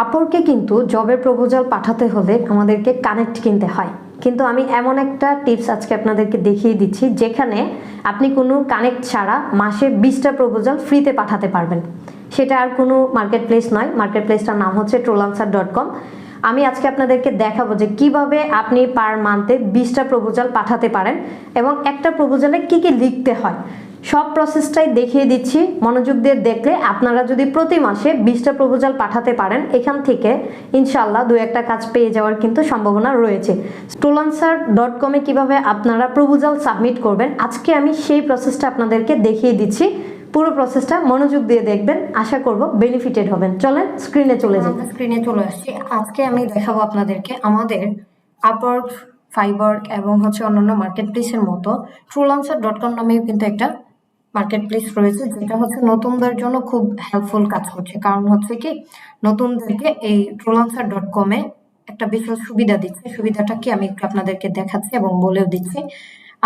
আপরকে কিন্তু জবের প্রপোজাল পাঠাতে হলে আমাদেরকে কানেক্ট কিনতে হয়, কিন্তু আমি এমন একটা টিপস আজকে আপনাদেরকে দেখিয়ে দিচ্ছি যেখানে আপনি কোনো কানেক্ট ছাড়া মাসে 20টা প্রপোজাল ফ্রিতে পাঠাতে পারবেন। সেটা আর কোনো মার্কেট প্লেস নয়, মার্কেট প্লেসটার নাম হচ্ছে ট্রোলান্সার.কম। আমি আজকে আপনাদেরকে দেখাবো যে কিভাবে আপনি পার মান্থে 20টা প্রপোজাল পাঠাতে পারেন এবং একটা প্রপোজালে কি কি লিখতে হয় সব প্রসেসটাই দেখিয়ে দিচ্ছি। মনোযোগ দিয়ে দেখলে আপনারা যদি প্রতি মাসে 20টা প্রপোজাল পাঠাতে পারেন, এখান থেকে ইনশাল্লাহ দু একটা কাজ পেয়ে যাওয়ার কিন্তু সম্ভাবনা রয়েছে। ট্রোলান্সার.কমে কিভাবে আপনারা প্রপোজাল সাবমিট করবেন আজকে আমি সেই প্রসেসটা আপনাদেরকে দেখিয়ে দিচ্ছি। পুরো প্রসেসটা মনোযোগ দিয়ে দেখবেন, আশা করব বেনিফিটেড হবেন। চলেন স্ক্রিনে চলে যাই। স্ক্রিনে চলে আসছি। আজকে আমি দেখাবো আপনাদেরকে আমাদের আপওয়ার্ক, ফাইবার এবং অন্যান্য মার্কেট প্লেসের মতো ট্রোলান্সার.কম নামেও কিন্তু একটা মার্কেট প্লেস রয়েছে, যেটা নতুনদের জন্য খুব হেল্পফুল কাজ করছে। কারণ কি নতুনদেরকে এই ট্রোলান্সার.কমে একটা বিশেষ সুবিধা দিচ্ছে। সুবিধাটা কি আমি একটু আপনাদেরকে দেখাচ্ছি এবং বলেও দিচ্ছি।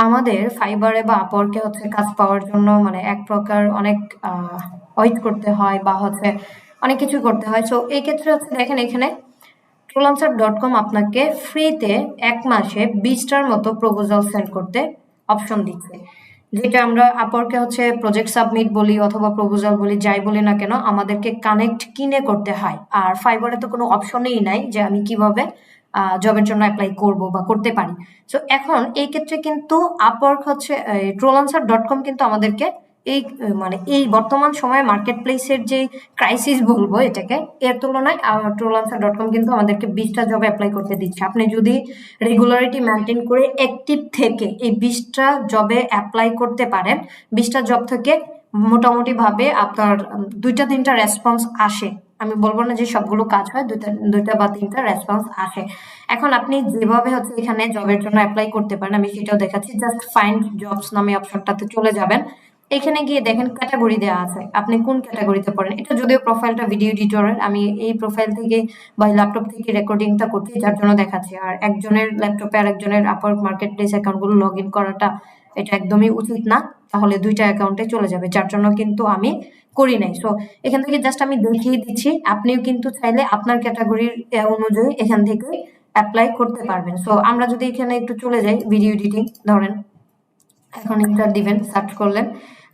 আমাদের ফাইবারে বা আপওয়ার্কে কাজ পাওয়ার জন্য মানে এক প্রকার অনেক ওয়েট করতে হয় বা অনেক কিছু করতে হয়। সো এই ক্ষেত্রে দেখেন এখানে ট্রোলান্সার.কম আপনাকে ফ্রিতে এক মাসে 20টার মতো প্রপোজাল সেন্ড করতে অপশন দিচ্ছে, যেটা আমরা আপওয়ার্কে প্রজেক্ট সাবমিট বলি অথবা প্রপোজাল বলি, যাই বলি না কেন আমাদেরকে কানেক্ট কিনে করতে হয়। আর ফাইবারে তো কোনো অপশনই নাই যে আমি কিভাবে জবের জন্য অ্যাপ্লাই করব বা করতে পারি। সো এখন এই ক্ষেত্রে কিন্তু আপওয়ার্ক ট্রোলান্সার.কম কিন্তু আমাদেরকে এই মানে এই বর্তমান সময়ে মার্কেট প্লেসের যে ক্রাইসিস বলবো এটাকে, এর তুলনায় ট্রোলান্সার.কম কিন্তু আমাদেরকে 20টা জবে অ্যাপ্লাই করতে দিচ্ছে। আপনি যদি রেগুলারিটি মেনটেন করে অ্যাক্টিভ থেকে এই 20টা জবে অ্যাপ্লাই করতে পারেন, 20টা জব থেকে মোটামুটি ভাবে আপনার 2-3টা রেসপন্স আসে। আমি বলবো না যে সবগুলো কাজ হয়, দুইটা বা 3টা রেসপন্স আসে। এখন আপনি যেভাবে এখানে জবের জন্য অ্যাপ্লাই করতে পারেন আমি সেটাও দেখাচ্ছি। জাস্ট ফাইন্ড জবস নামে অপশনটাতে চলে যাবেন। এখানে গিয়ে দেখেন ক্যাটাগরি দেওয়া আছে, আপনি কোন ক্যাটাগরিতে পড়েন। এটা যদিও প্রোফাইলটা ভিডিও এডিটরের, আমি এই প্রোফাইল থেকে বা ল্যাপটপ থেকে রেকর্ডিংটা করছি যার জন্য দেখাচ্ছি। আর একজনের ল্যাপটপে আর একজনের আপওয়ার্ক মার্কেট প্লেস অ্যাকাউন্টগুলো লগ ইন করাটা এটা একদমই উচিত না, তাহলে দুইটা অ্যাকাউন্টে চলে যাবে, যার জন্য কিন্তু আমি করি নাই। সো এখান থেকে জাস্ট আমি দেখিয়ে দিচ্ছি, আপনিও কিন্তু চাইলে আপনার ক্যাটাগরির অনুযায়ী এখান থেকে অ্যাপ্লাই করতে পারবেন। সো আমরা যদি এখানে একটু চলে যাই, ভিডিও এডিটিং ধরেন, এখন এন্টার দিবেন, সার্চ করলেন,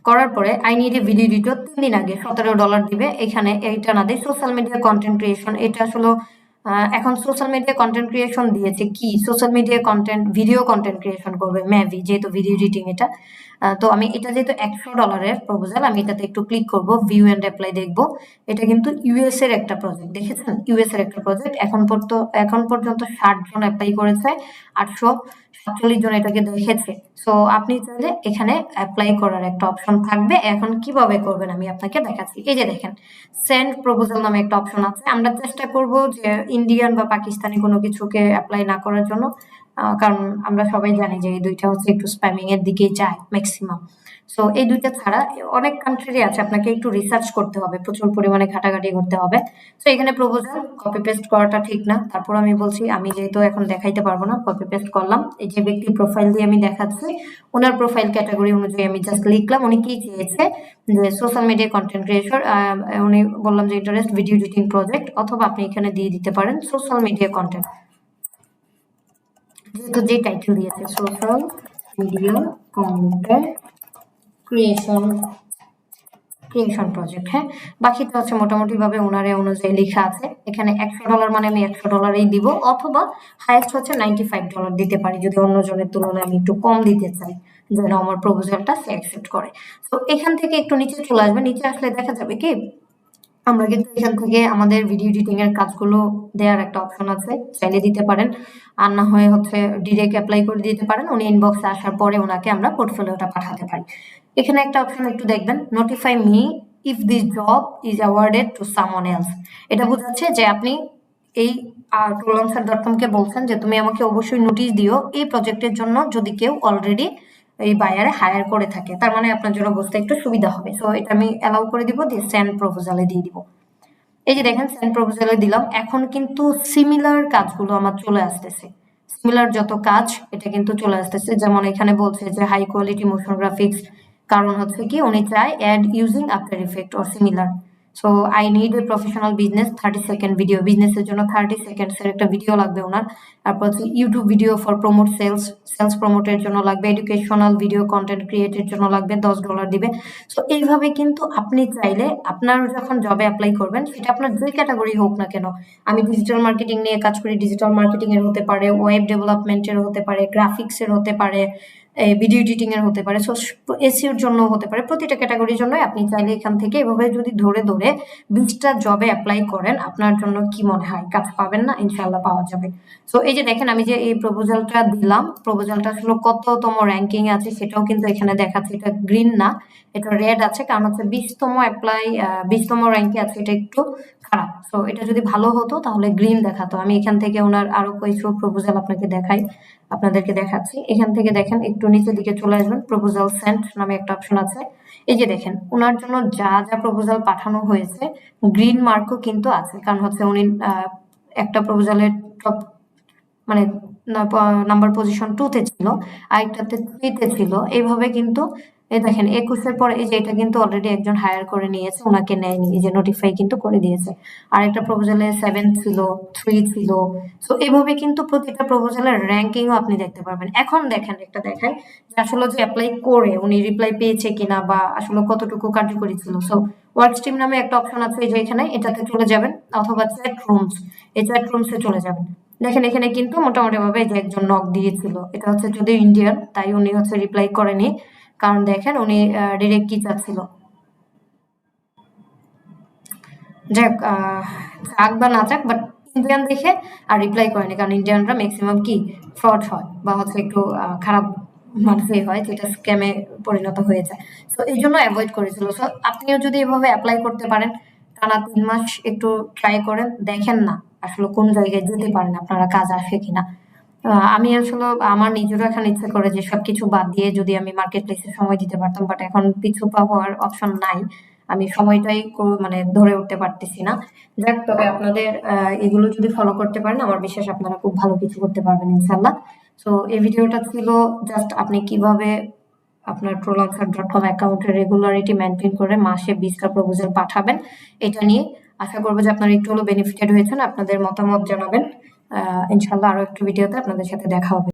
করার পরে I need A video editor 3 দিন আগে $17 দিবে। এখানে এইটা না দেয় সোশ্যাল মিডিয়া কন্টেন্ট ক্রিয়েশন, এটা এখন সোশ্যাল মিডিয়া কন্টেন্ট ক্রিয়েশন দিয়েছে কি social media content video content creation করবে মেবি, যেহেতু ভিডিও এডিটিং এটা। তো আমি এটা যেহেতু $100 প্রপোজাল, আমি এটাতে একটু ক্লিক করব, ভিউ এন্ড অ্যাপ্লাই দেখব। এটা কিন্তু ইউএস এর একটা প্রজেক্ট, দেখেছেন ইউএস এর একটা প্রজেক্ট। এখন পর্যন্ত 60 জন অ্যাপ্লাই করেছে, 847 জন এটাকে দেখেছে। সো আপনি চাইলে এখানে অ্যাপ্লাই করার একটা অপশন থাকবে। এখন কিভাবে করবেন আমি আপনাকে দেখাচ্ছি। এই যে দেখেন সেন্ড প্রপোজাল নামে একটা অপশন আছে। আমরা চেষ্টা করব যে ইন্ডিয়ান বা পাকিস্তানি কোনো কিছুকে অ্যাপ্লাই না করার জন্য, কারণ আমরা সবাই জানি যে এই দুইটা একটু স্প্যামিং এর দিকেই যায় ম্যাক্সিমাম। সো এই দুইটা ছাড়া অনেক কান্ট্রি আছে, আপনাকে একটু রিসার্চ করতে হবে, প্রচুর পরিমাণে ঘাটাঘাটি করতে হবে। সো এখানে প্রপোজাল কপি পেস্ট করাটা ঠিক না, তারপর আমি বলছি, আমি যেহেতু এখন দেখাইতে পারবো না, কপি পেস্ট করলাম। এই যে ব্যক্তি প্রোফাইল দিয়ে আমি দেখাচ্ছি, ওনার প্রোফাইল ক্যাটাগরি অনুযায়ী আমি জাস্ট লিখলাম উনি কি চেয়েছে, যে সোশ্যাল মিডিয়া কন্টেন্ট ক্রিয়েটর, উনি বললাম যে ইন্টারেস্ট ভিডিও এডিটিং প্রজেক্ট, অথবা আপনি এখানে দিয়ে দিতে পারেন সোশ্যাল মিডিয়া কন্টেন্ট, যেহেতু যে টাইটেল দিয়েছে social media content creation project. হ্যাঁ, বাকিটা মোটামুটি ভাবে ওনারে অনুযায়ী লেখা আছে। এখানে $100 মানে আমি $100 দিব, অথবা হাইয়েস্ট $95 দিতে পারি যদি অন্য জনের তুলনায় আমি একটু কম দিতে চাই, যেন আমার প্রপোজালটা সে অ্যাকসেপ্ট করে। তো এখান থেকে একটু নিচে চলে আসবে, নিচে আসলে দেখা যাবে কি আমরা কিন্তু এখান থেকে আমাদের ভিডিও এডিটিং এর কাজগুলো দেওয়ার একটা অপশন আছে, চাইলে দিতে পারেন, আর না হয় ডিরেক্ট অ্যাপ্লাই করে দিতে পারেন। উনি ইনবক্সে আসার পরে ওনাকে আমরা পোর্টফোলিওটা পাঠাতে পারি। এখানে একটা অপশন একটু দেখবেন, notify me if this job is awarded to someone else. এটা বোঝাচ্ছে যে আপনি এই ট্রোলান্সার.কম কে বলছেন যে তুমি আমাকে অবশ্যই নোটিশ দিও এই প্রজেক্টের জন্য যদি কেউ অলরেডি এই বায়ারে হায়ার করে থাকে, তার মানে আপনার জন্য বুঝতে একটু সুবিধা হবে। সো এটা আমি অ্যালাউ করে দিব, দিয়ে সেন্ড প্রপোজালে দিয়ে দিব। এই যে দেখেন সেন্ড প্রপোজালে দিলাম। এখন কিন্তু সিমিলার কাজগুলো আমার চলে আসতেছে, সিমিলার যত কাজ এটা কিন্তু চলে আসতেছে। যেমন এখানে বলছে যে হাই কোয়ালিটি মোশন গ্রাফিক্স, কারণ কি উনি চায় ad using After Effect or similar. So I need a professional business 30 second video, বিজনেসের জন্য 30 সেকেন্ডসের একটা ভিডিও লাগবে ওনার। তারপর হচ্ছে YouTube video for promote sales প্রমোটের জন্য লাগবে, এডুকেশনাল ভিডিও কন্টেন্ট ক্রিয়েটের জন্য লাগবে, $10 দিবে। সো এইভাবে কিন্তু আপনি চাইলে আপনার যখন জবে অ্যাপ্লাই করবেন, সেটা আপনার যে ক্যাটাগরি হোক না কেন, আমি ডিজিটাল মার্কেটিং নিয়ে কাজ করি, ডিজিটাল মার্কেটিং এর হতে পারে, ওয়েব ডেভেলপমেন্টের হতে পারে, গ্রাফিক্সের হতে পারে, ভিডিও এডিটিং এর হতে পারে, এসইওর জন্য হতে পারে, প্রতিটা ক্যাটাগরির জন্য আপনি চাইলে এখান থেকে এভাবে যদি ধরে ধরে 20টা জবে অ্যাপ্লাই করেন, আপনার জন্য কি মনে হয় কাজ পাবেন না? ইনশাল্লাহ পাওয়া যাবে। সো এই যে দেখেন, আমি যে এই প্রপোজালটা দিলাম, প্রপোজালটা আসলে কততম র্যাঙ্কিং আছে সেটাও কিন্তু এখানে দেখাচ্ছে। এটা গ্রিন না, এটা রেড আছে, কারণ হচ্ছে 20তম র্যাঙ্কে আছে, এটা একটু খারাপ। সো এটা যদি ভালো হতো তাহলে গ্রিন দেখাতো। আমি এখান থেকে ওনার আরো কিছু প্রপোজাল আপনাদেরকে দেখাচ্ছি। এখান থেকে দেখেন, একটু নিচের দিকে চলে আসবেন, প্রপোজাল সেন্ট নামে একটা অপশন আছে। এই যে দেখেন, ওনার জন্য যা যা প্রপোজাল পাঠানো হয়েছে গ্রিন মার্কও কিন্তু আছে, কারণ হচ্ছে উনি একটা প্রপোজালের টপ মানে নাম্বার পজিশন 2-তে ছিল, আরেকটাতে 3-তে ছিল। এইভাবে কিন্তু এই দেখেন 21-এর পরে এই যে এটা কিন্তু অলরেডি একজন হায়ার করে নিয়েছে, ওনাকে নেয়নি, এই যে নোটিফাই কিন্তু করে দিয়েছে। আর একটা প্রপোজালে 7 ছিল, 3 ছিল। সো এইভাবে কিন্তু প্রতিটা প্রপোজালের র্যাঙ্কিংও আপনি দেখতে পারবেন। এখন দেখেন, একটা দেখায় যে আসলে যে অ্যাপ্লাই করে উনি রিপ্লাই পেয়েছে কিনা বা আসলে কতটুকু কার্যকরী ছিল। সো ওয়ার্ক স্ট্রিম নামে একটা অপশন আছে, এই যে এখানে, এটাতে চলে যাবেন, অথবা চ্যাট রুমস, এই চ্যাট রুমসে চলে যাবেন। দেখেন এখানে কিন্তু মোটামুটি ভাবে যে একজন নক দিয়েছিল, এটা হচ্ছে যদি ইন্ডিয়ান, তাই উনি হচ্ছে রিপ্লাই করেনি, কারণ দেখেন উনি ডিরেক্ট কি চাচ্ছিল, যাক চাক বা না চাক, বাট ইন্ডিয়ান দেখে আর রিপ্লাই করেনি, কারণ ইন্ডিয়ানরা ম্যাক্সিমাম কি ফ্রড হয় বা হচ্ছে একটু খারাপ মানুষই হয়, যেটা স্ক্যামে পরিণত হয়ে যায়। তো এই জন্য অ্যাভয়েড করেছিল। সো আপনিও যদি এভাবে অ্যাপ্লাই করতে পারেন, টানা 3 মাস একটু ট্রাই করেন, দেখেন না আসলে কোন জায়গায় যেতে পারেন, আপনারা কাজ আসে কিনা। আমি আসলে আমার নিজেরও এখন ইচ্ছে করে যে সবকিছু বাদ দিয়ে যদি আমি মার্কেট প্লেসে সময় দিতে পারতাম, বাট এখন পিছু পা হওয়ার অপশন নাই, আমি সময়টাই মানে ধরে উঠতে পারতেছি না। যাক, তবে আপনাদের এগুলো যদি ফলো করতে পারেন, আমার বিশ্বাস আপনারা খুব ভালো কিছু করতে পারবেন ইনশাল্লাহ। তো এই ভিডিওটা ছিল জাস্ট আপনি কিভাবে আপনার freelancer.com অ্যাকাউন্টের রেগুলারিটি মেনটেন করে মাসে 20টা প্রপোজাল পাঠাবেন, এটা নিয়ে আশা করবো যে আপনারা একটু হলেও বেনিফিটেড হয়েছেন। আপনাদের মতামত জানাবেন। ইনশাল্লাহ আরো একটু ভিডিওতে আপনাদের সাথে দেখা হবে।